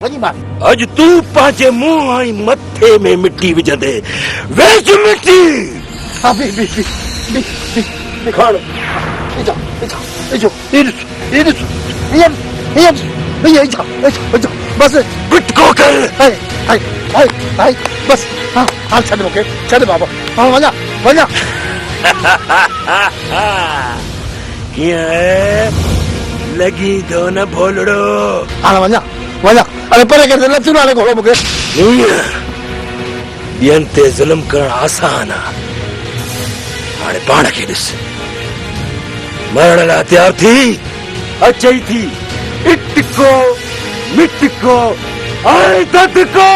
अज तू पांचे मुंह आई मथे में मिट्टी विझंदे वेच मिट्टी खण बस गुटको कर बस हाँ हाँ छड़ मूंखे छड़ बाबा हाँ वञा वञा हीअं लगी दो न भोलड़ो हाणे वञा वञा अरे परे कर न थी हाणे घोड़ो मूंखे हीअं ॿियनि ते ज़ुल्म करणु आसान आहे हाणे पाण खे ॾिस मरण लाइ तयार थी अचई थी इटको मिटको ऐं ददको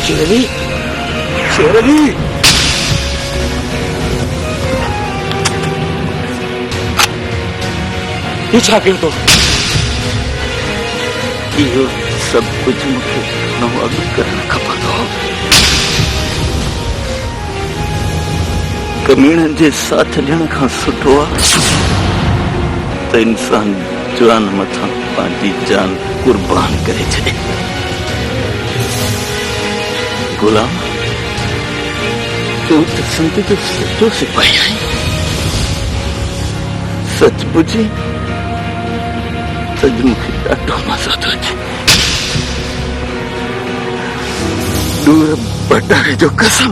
शेरनी शेरनी ये छा कयो तो इहो सभु कुझु मूंखे नओं अॻु करणु खपंदो कमीणनि जे साथ ॾियण खां सुठो आहे त इंसान जान मथां पंहिंजी जान कुर्बान करे छॾे गुलाम तूं त संत जो सचो सिपाही आहीं सच ॿुधी सच मूंखे ॾाढो मज़ो थो अचे दूर बटारे जो कसम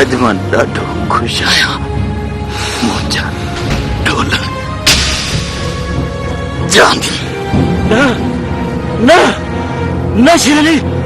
अॼु मां ॾाढो ख़ुशि आहियां मुंहिंजा ढोल जांदी न न न शेरनी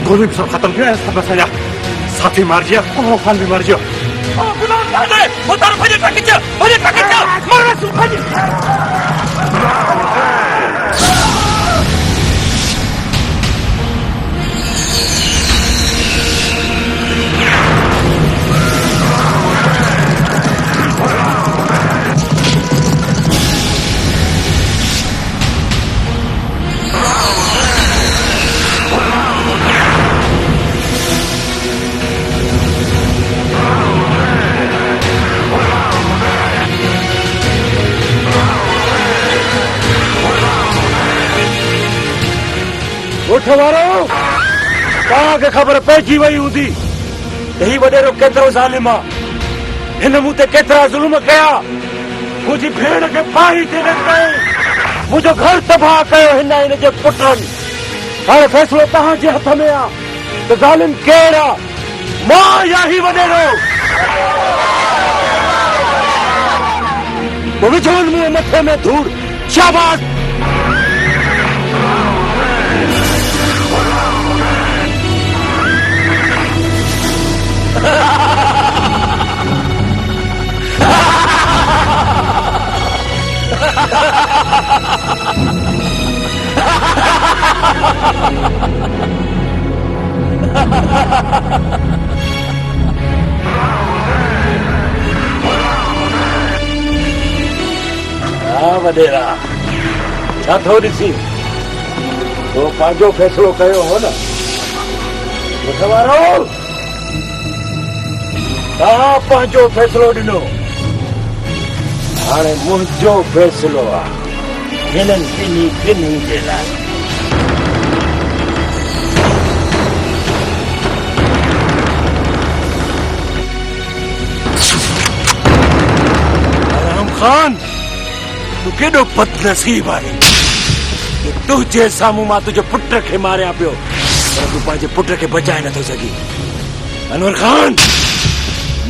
गोली सब खत्म किया सब बचाया साथी मार दिया खान भी मार दिया गुलाम दादे उतार भजे टकिचा मारा सु भजे उठ वारो तव्हांखे ख़बर पइजी वई हूंदी ही वॾेरो केतिरो ज़ालिम आहे हिन मूं ते केतिरा ज़ुल्म कया मुंहिंजी भेण खे फाही ते न कई मुंहिंजो घर तबाह कयो हिन जे पुटनि हाणे फ़ैसिलो तव्हांजे हथ में आहे त ज़ालिम केरु आहे मां या ही वॾेरो विझोनि मुंहिंजे मथे में धूड़ शाबाश वॾेरा छा थो ॾिसी तो पंहिंजो फ़ैसिलो कयो हो न ॿुध वारो तव्हां पंहिंजो फ़ैसिलो ॾिनो हाणे मुंहिंजो फ़ैसिलो आहे हिननि ॿिन्ही जे लाइ आराम खान तूं केॾो बदनसीब आहे तुंहिंजे साम्हूं मां तुंहिंजे पुट खे मारियां पियो पर तूं पंहिंजे पुट खे बचाए नथो सघीं अनवर खान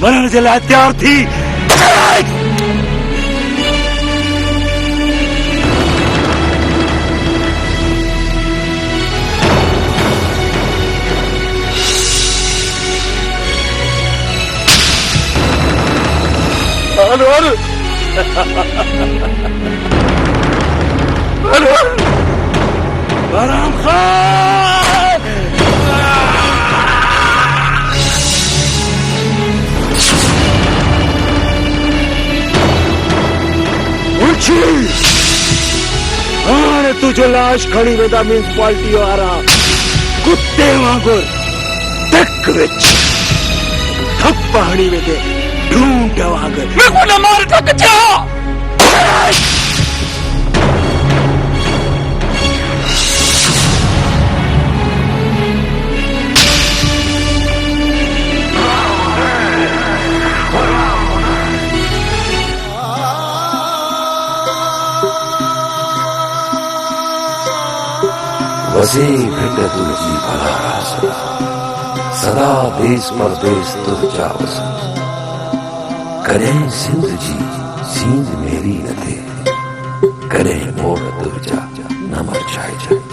मरण जे लाइ तयार थी अनवर आराम खान उठी हाणे तुंहिंजो लाश खणी वेंदा म्यूनिसिपालिटी वारा कुत्ते वांगुरु टक विच थप हणी वेंदे ढूंढ वांगुरु मेरे को न मार थक जा वसे भिट तुलसी भला रास सदा देश परदेश तुर जावस कॾहिं सिंध जी सींध मेरी न थे कॾहिं मोर तुर जा न मरचाइजे